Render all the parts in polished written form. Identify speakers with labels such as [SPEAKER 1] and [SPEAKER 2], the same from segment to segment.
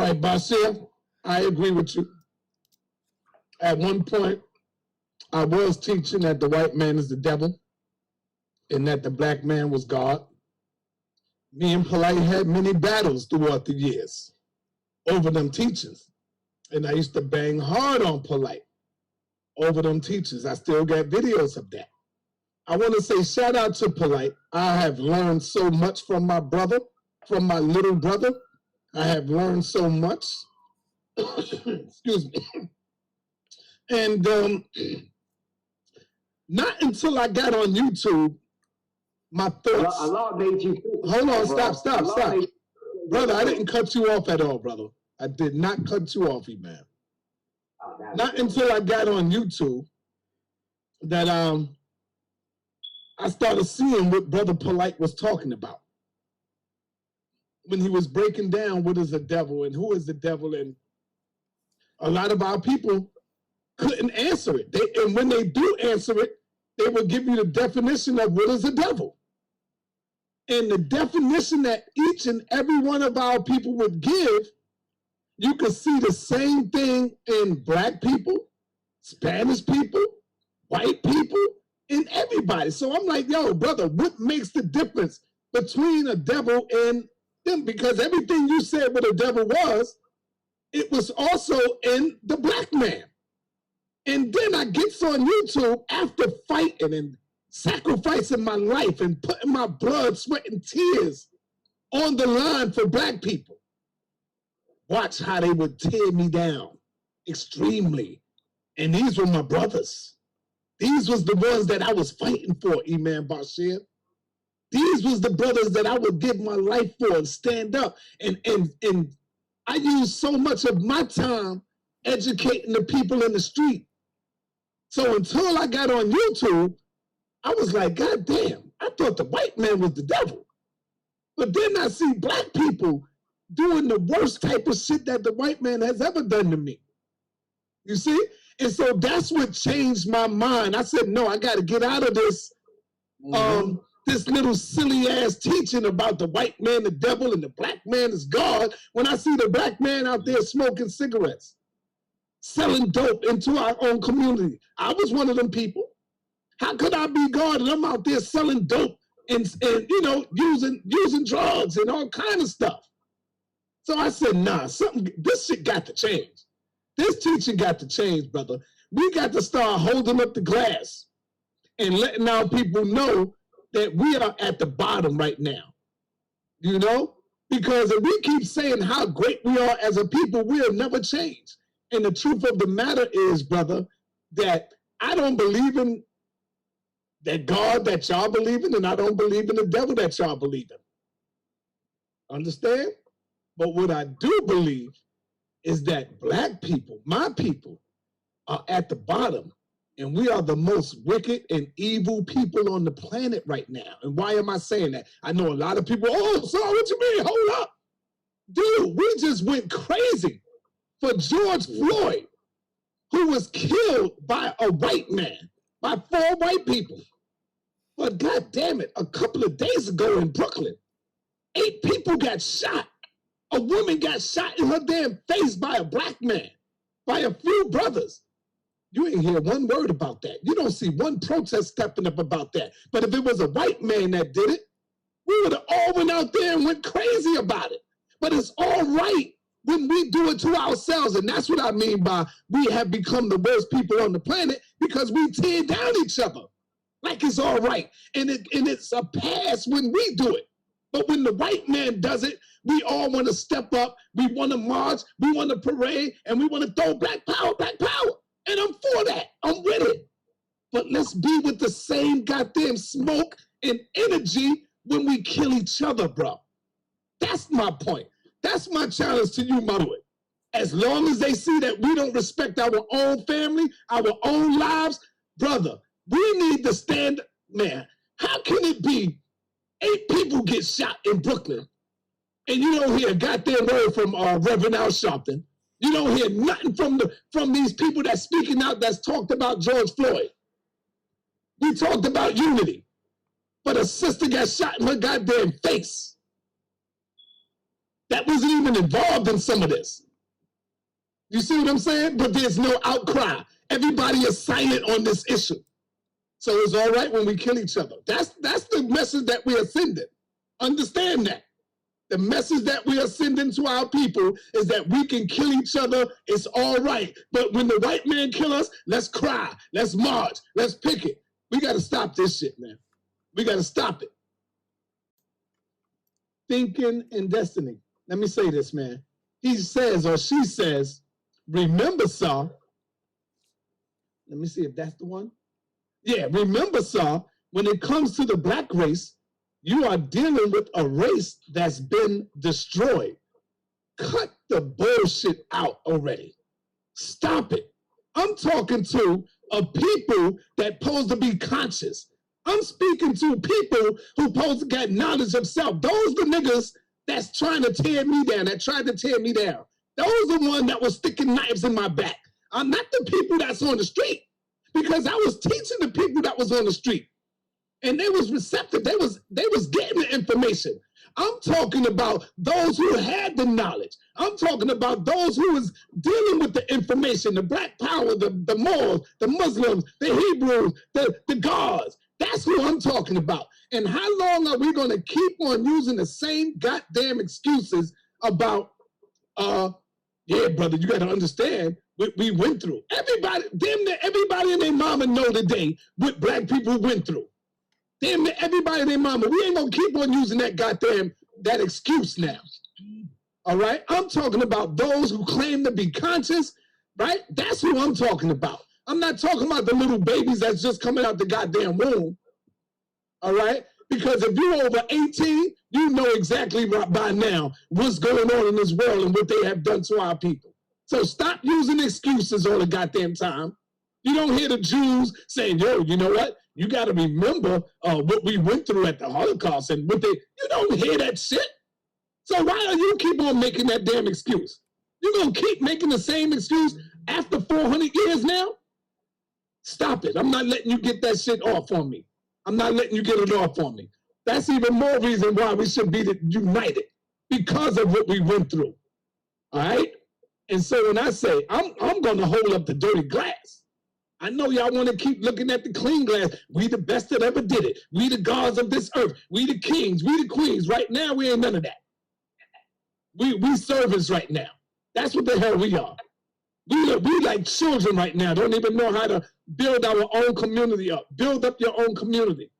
[SPEAKER 1] right, Bashir, I agree with you. At one point, I was teaching that the white man is the devil and that the black man was God. Me and Polite had many battles throughout the years over them teachings. And I used to bang hard on Polite over them teachings. I still got videos of that. I want to say shout out to Polite. I have learned so much from my brother, from my little brother. I have learned so much. Excuse me. And not until I got on YouTube, my thoughts.
[SPEAKER 2] Allah made you.
[SPEAKER 1] Hold on, stop. Brother, I didn't cut you off at all, brother. I did not cut you off, man. Not until I got on YouTube that I started seeing what Brother Polite was talking about. When he was breaking down what is the devil and who is the devil, and a lot of our people couldn't answer it. And when they do answer it, they will give you the definition of what is the devil. And the definition that each and every one of our people would give, you could see the same thing in black people, Spanish people, white people, and everybody. So I'm like, yo, brother, what makes the difference between a devil and them? Because everything you said what a devil was, it was also in the black man. And then I gets on YouTube after fighting and sacrificing my life and putting my blood, sweat, and tears on the line for black people. Watch how they would tear me down extremely. And these were my brothers. These was the ones that I was fighting for, Imam Bashir. These was the brothers that I would give my life for and stand up. And I used so much of my time educating the people in the street. So until I got on YouTube, I was like, God damn, I thought the white man was the devil. But then I see black people doing the worst type of shit that the white man has ever done to me. You see? And so that's what changed my mind. I said, no, I got to get out of this, this little silly ass teaching about the white man, the devil, and the black man is God, when I see the black man out there smoking cigarettes, selling dope into our own community. I was one of them people. How could I be God and I'm out there selling dope and you know, using drugs and all kind of stuff? So I said, nah, this shit got to change. This teaching got to change, brother. We got to start holding up the glass and letting our people know that we are at the bottom right now. You know? Because if we keep saying how great we are as a people, we'll never change. And the truth of the matter is, brother, that I don't believe in that God that y'all believe in, and I don't believe in the devil that y'all believe in. Understand? But what I do believe is that black people, my people, are at the bottom, and we are the most wicked and evil people on the planet right now. And why am I saying that? I know a lot of people, oh, so what you mean? Hold up. Dude, we just went crazy for George Floyd, who was killed by a white man, by 4 white people. But God damn it, a couple of days ago in Brooklyn, 8 people got shot. A woman got shot in her damn face by a black man, by a few brothers. You ain't hear one word about that. You don't see one protest stepping up about that. But if it was a white man that did it, we would have all went out there and went crazy about it. But it's all right when we do it to ourselves. And that's what I mean by we have become the worst people on the planet, because we tear down each other like it's all right. And it's a pass when we do it. But when the white man does it, we all want to step up. We want to march. We want to parade. And we want to throw black power, black power. And I'm for that. I'm with it. But let's be with the same goddamn smoke and energy when we kill each other, bro. That's my point. That's my challenge to you, Mother. As long as they see that we don't respect our own family, our own lives, brother, we need to stand. Man, how can it be 8 people get shot in Brooklyn and you don't hear a goddamn word from Reverend Al Sharpton? You don't hear nothing from these people that's speaking out that's talked about George Floyd. We talked about unity, but a sister got shot in her goddamn face. that wasn't even involved in some of this. You see what I'm saying? But there's no outcry. Everybody is silent on this issue. So it's all right when we kill each other. That's the message that we are sending. Understand that. The message that we are sending to our people is that we can kill each other. It's all right. But when the white man kill us, let's cry. Let's march. Let's picket. We got to stop this shit, man. We got to stop it. Thinking in destiny. Let me say this, man. He says, or she says, remember, sir. Let me see if that's the one. Yeah, remember, sir, when it comes to the black race, you are dealing with a race that's been destroyed. Cut the bullshit out already. Stop it. I'm talking to a people that pose to be conscious. I'm speaking to people who pose to get knowledge of self. Those the niggas that's trying to tear me down, that tried to tear me down. Those the ones that was sticking knives in my back. I'm not the people that's on the street, because I was teaching the people that was on the street. And they was receptive. They was getting the information. I'm talking about those who had the knowledge. I'm talking about those who was dealing with the information, the Black Power, the Moors, the Muslims, the Hebrews, the Guards. That's who I'm talking about. And how long are we going to keep on using the same goddamn excuses about, yeah, brother, you got to understand what we went through. Everybody, damn near everybody and their mama know today what black people went through. Damn near everybody and their mama. We ain't gonna keep on using that excuse now. All right? I'm talking about those who claim to be conscious, right? That's who I'm talking about. I'm not talking about the little babies that's just coming out the goddamn womb. All right? Because if you're over 18, you know exactly by now what's going on in this world and what they have done to our people. So stop using excuses all the goddamn time. You don't hear the Jews saying, yo, you know what? You got to remember what we went through at the Holocaust and what you don't hear that shit. So why do you keep on making that damn excuse? You're going to keep making the same excuse after 400 years now? Stop it. I'm not letting you get that shit off on me. I'm not letting you get it off on me. That's even more reason why we should be united, because of what we went through. All right? And so when I say, I'm going to hold up the dirty glass. I know y'all want to keep looking at the clean glass. We the best that ever did it. We the gods of this earth. We the kings. We the queens. Right now, we ain't none of that. We servants right now. That's what the hell we are. We like children right now. Don't even know how to build our own community up. Build up your own community.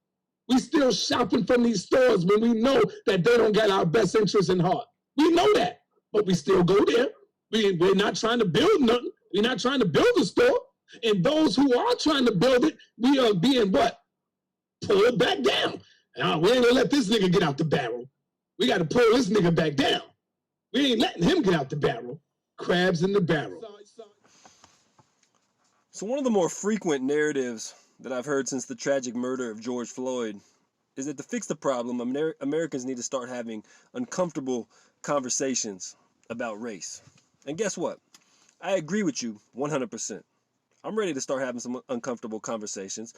[SPEAKER 1] We still shopping from these stores when we know that they don't got our best interests in heart. We know that, but we still go there. We're not trying to build nothing. We're not trying to build a store. And those who are trying to build it, we are being what? Pulled back down. Now, we ain't gonna let this nigga get out the barrel. We got to pull this nigga back down. We ain't letting him get out the barrel. Crabs in the barrel.
[SPEAKER 2] So one of the more frequent narratives that I've heard since the tragic murder of George Floyd is that to fix the problem, Americans need to start having uncomfortable conversations about race. And guess what? I agree with you 100%. I'm ready to start having some uncomfortable conversations.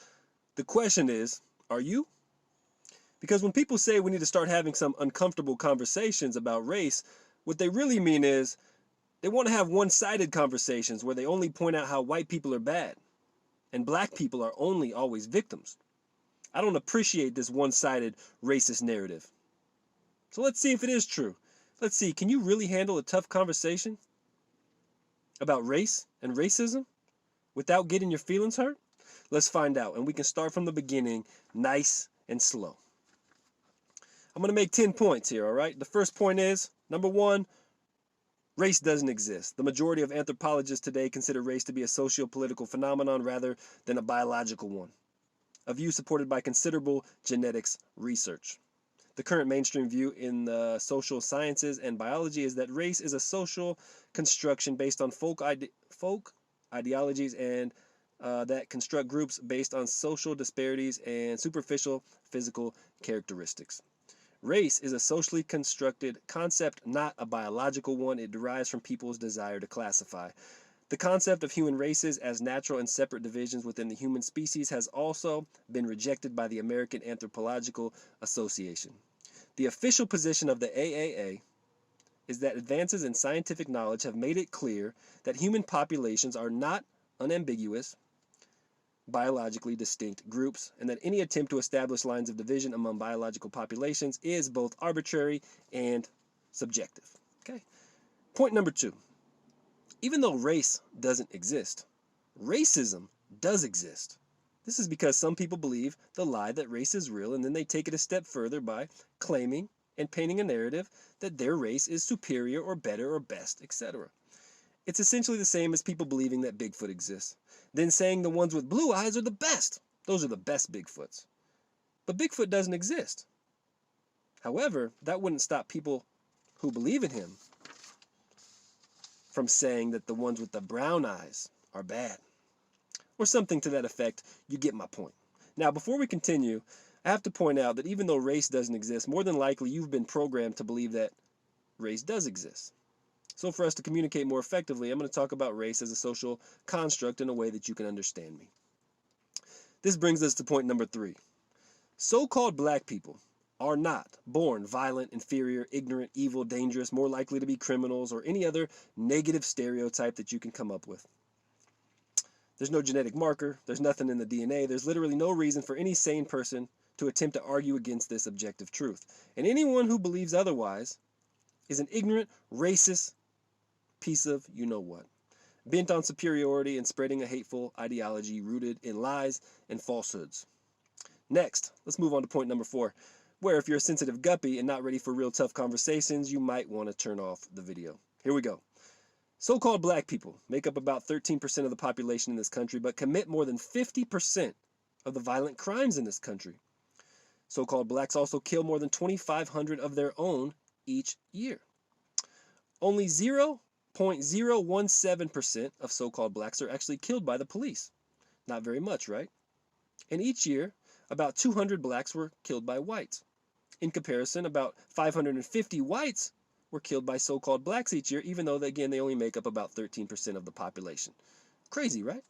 [SPEAKER 2] The question is, are you? Because when people say we need to start having some uncomfortable conversations about race, what they really mean is they want to have one-sided conversations where they only point out how white people are bad and black people are only always victims. I don't appreciate this one-sided racist narrative. So let's see if it is true. Let's see, can you really handle a tough conversation about race and racism without getting your feelings hurt? Let's find out, and we can start from the beginning, nice and slow. I'm going to make 10 points here, all right? The first point is, number one, race doesn't exist. The majority of anthropologists today consider race to be a socio-political phenomenon rather than a biological one, a view supported by considerable genetics research. The current mainstream view in the social sciences and biology is that race is a social construction based on folk ideologies and that construct groups based on social disparities and superficial physical characteristics. Race is a socially constructed concept, not a biological one. It derives from people's desire to classify. The concept of human races as natural and separate divisions within the human species has also been rejected by the American Anthropological Association. The official position of the AAA is that advances in scientific knowledge have made it clear that human populations are not unambiguous, biologically distinct groups, and that any attempt to establish lines of division among biological populations is both arbitrary and subjective. Okay. Point number 2. Even though race doesn't exist, racism does exist. This is because some people believe the lie that race is real, and then they take it a step further by claiming and painting a narrative that their race is superior or better or best, etc. It's essentially the same as people believing that Bigfoot exists, then saying the ones with blue eyes are the best. Those are the best Bigfoots. But Bigfoot doesn't exist. However, that wouldn't stop people who believe in him from saying that the ones with the brown eyes are bad. Or something to that effect. You get my point. Now, before we continue, I have to point out that even though race doesn't exist, more than likely you've been programmed to believe that race does exist. So for us to communicate more effectively, I'm going to talk about race as a social construct in a way that you can understand me. This brings us to point number 3. So-called black people are not born violent, inferior, ignorant, evil, dangerous, more likely to be criminals, or any other negative stereotype that you can come up with. There's no genetic marker, there's nothing in the DNA, there's literally no reason for any sane person to attempt to argue against this objective truth. And anyone who believes otherwise is an ignorant, racist piece of you-know-what, bent on superiority and spreading a hateful ideology rooted in lies and falsehoods. Next, let's move on to point number 4, where if you're a sensitive guppy and not ready for real tough conversations, you might want to turn off the video. Here we go. So-called black people make up about 13% of the population in this country, but commit more than 50% of the violent crimes in this country. So-called blacks also kill more than 2,500 of their own each year. Only 0.017% of so-called blacks are actually killed by the police. Not very much, right? And each year, about 200 blacks were killed by whites. In comparison, about 550 whites were killed by so-called blacks each year, even though, again, they only make up about 13% of the population. Crazy, right?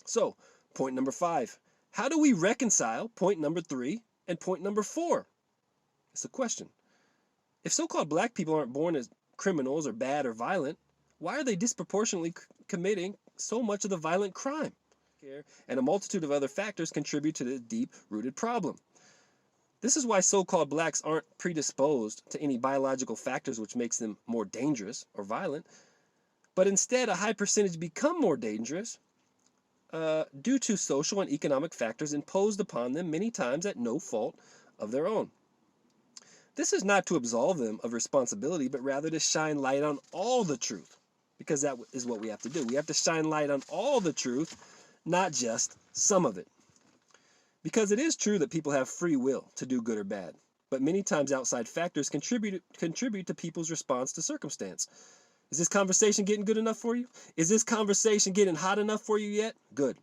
[SPEAKER 2] So, point number 5. How do we reconcile point number 3 and point number 4? It's a question. If so-called black people aren't born as criminals or bad or violent, why are they disproportionately committing so much of the violent crime? And a multitude of other factors contribute to the deep-rooted problem. This is why so-called blacks aren't predisposed to any biological factors which makes them more dangerous or violent, but instead a high percentage become more dangerous due to social and economic factors imposed upon them many times at no fault of their own. This is not to absolve them of responsibility, but rather to shine light on all the truth, because that is what we have to do. We have to shine light on all the truth, not just some of it. Because it is true that people have free will to do good or bad, but many times outside factors contribute to people's response to circumstance. Is this conversation getting good enough for you? Is this conversation getting hot enough for you yet? Good.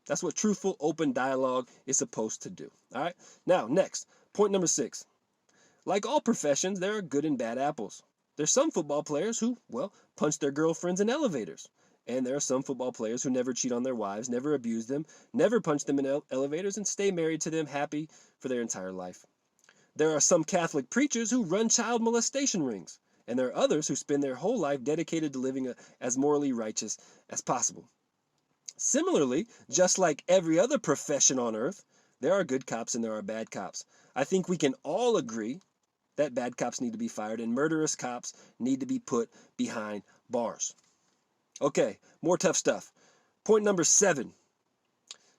[SPEAKER 2] That's what truthful, open dialogue is supposed to do. All right? Now, next, point number 6. Like all professions, there are good and bad apples. There's some football players who, well, punch their girlfriends in elevators. And there are some football players who never cheat on their wives, never abuse them, never punch them in elevators, and stay married to them happy for their entire life. There are some Catholic preachers who run child molestation rings. And there are others who spend their whole life dedicated to living as morally righteous as possible. Similarly, just like every other profession on earth, there are good cops and there are bad cops. I think we can all agree that bad cops need to be fired and murderous cops need to be put behind bars. Okay, more tough stuff. Point number 7.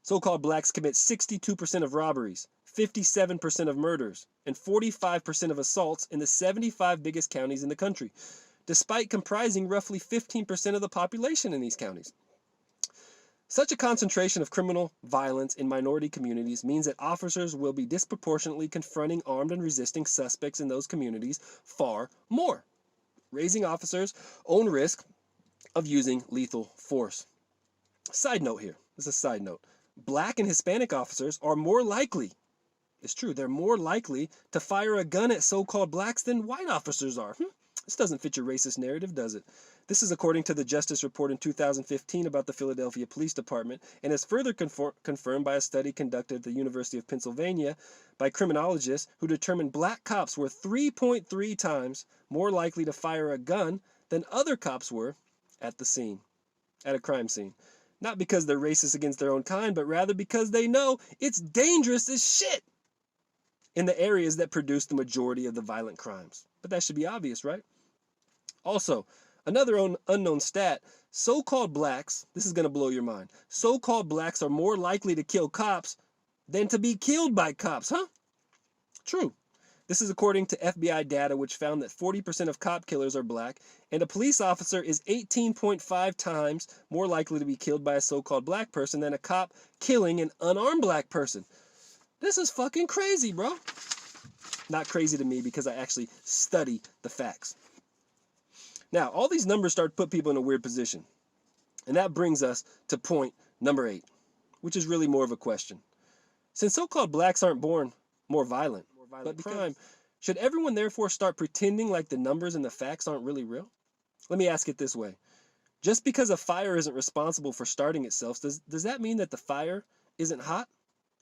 [SPEAKER 2] So-called blacks commit 62% of robberies, 57% of murders, and 45% of assaults in the 75 biggest counties in the country, despite comprising roughly 15% of the population in these counties. Such a concentration of criminal violence in minority communities means that officers will be disproportionately confronting armed and resisting suspects in those communities far more, raising officers' own risk of using lethal force. Side note here. This is a side note. Black and Hispanic officers are more likely, it's true, they're more likely to fire a gun at so-called blacks than white officers are. This doesn't fit your racist narrative, does it? This is according to the Justice Report in 2015 about the Philadelphia Police Department, and is further confirmed by a study conducted at the University of Pennsylvania by criminologists who determined black cops were 3.3 times more likely to fire a gun than other cops were at a crime scene. Not because they're racist against their own kind, but rather because they know it's dangerous as shit in the areas that produce the majority of the violent crimes. But that should be obvious, right? Also, another unknown stat, so-called blacks, this is going to blow your mind, so-called blacks are more likely to kill cops than to be killed by cops, huh? True. This is according to FBI data, which found that 40% of cop killers are black, and a police officer is 18.5 times more likely to be killed by a so-called black person than a cop killing an unarmed black person. This is fucking crazy, bro. Not crazy to me because I actually study the facts. Now, all these numbers start to put people in a weird position. And that brings us to point number 8, which is really more of a question. Since so-called blacks aren't born more violent, but crime, should everyone therefore start pretending like the numbers and the facts aren't really real? Let me ask it this way. Just because a fire isn't responsible for starting itself, does that mean that the fire isn't hot?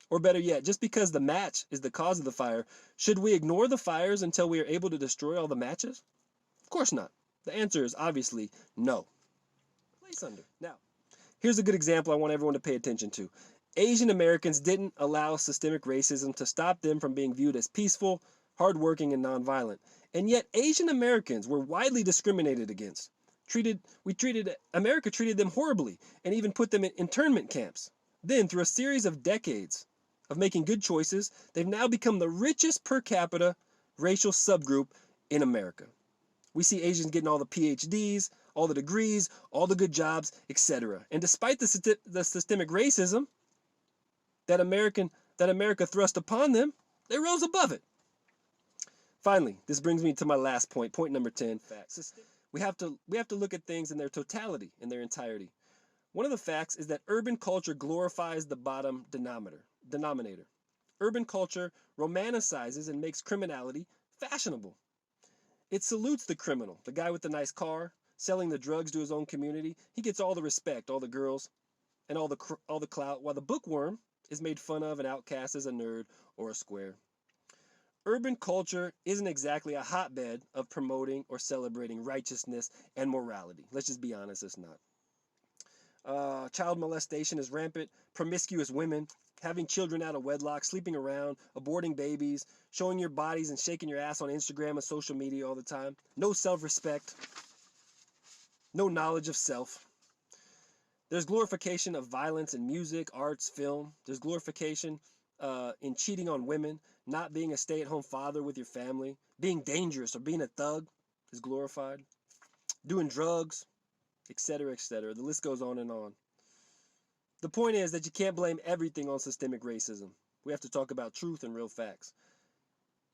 [SPEAKER 2] Or better yet, just because the match is the cause of the fire, should we ignore the fires until we are able to destroy all the matches? Of course not. The answer is obviously no. Place under. Now, here's a good example I want everyone to pay attention to. Asian Americans didn't allow systemic racism to stop them from being viewed as peaceful, hardworking, and nonviolent. And yet Asian Americans were widely discriminated against. America treated them horribly and even put them in internment camps. Then, through a series of decades of making good choices, they've now become the richest per capita racial subgroup in America. We see Asians getting all the PhDs, all the degrees, all the good jobs, etc. And despite the systemic racism that America thrust upon them, they rose above it. Finally, this brings me to my last point, point number 10. Facts. We have to look at things in their totality, in their entirety. One of the facts is that urban culture glorifies the bottom denominator. Urban culture romanticizes and makes criminality fashionable. It salutes the criminal, the guy with the nice car, selling the drugs to his own community. He gets all the respect, all the girls, and all the clout, while the bookworm is made fun of and outcast as a nerd or a square. Urban culture isn't exactly a hotbed of promoting or celebrating righteousness and morality. Let's just be honest, it's not. Child molestation is rampant, promiscuous women, having children out of wedlock, sleeping around, aborting babies, showing your bodies and shaking your ass on Instagram and social media all the time. No self-respect, no knowledge of self. There's glorification of violence in music, arts, film. There's glorification in cheating on women, not being a stay-at-home father with your family, being dangerous or being a thug is glorified, doing drugs, etc., etc. The list goes on and on. The point is that you can't blame everything on systemic racism. We have to talk about truth and real facts.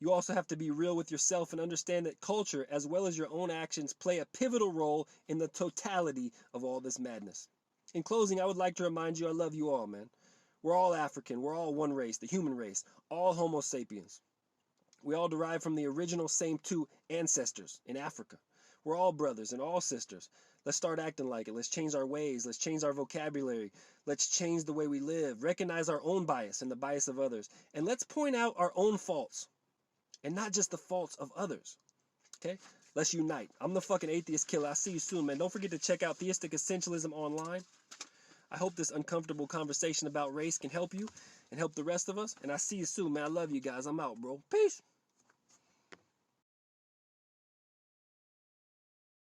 [SPEAKER 2] You also have to be real with yourself and understand that culture, as well as your own actions, play a pivotal role in the totality of all this madness. In closing, I would like to remind you I love you all, man. We're all African. We're all one race, the human race, all Homo sapiens. We all derive from the original same two ancestors in Africa. We're all brothers and all sisters. Let's start acting like it. Let's change our ways. Let's change our vocabulary. Let's change the way we live. Recognize our own bias and the bias of others. And let's point out our own faults and not just the faults of others. Okay? Let's unite. I'm the fucking atheist killer. I'll see you soon, man. Don't forget to check out Theistic Essentialism online. I hope this uncomfortable conversation about race can help you and help the rest of us. And I'll see you soon, man. I love you guys. I'm out, bro. Peace.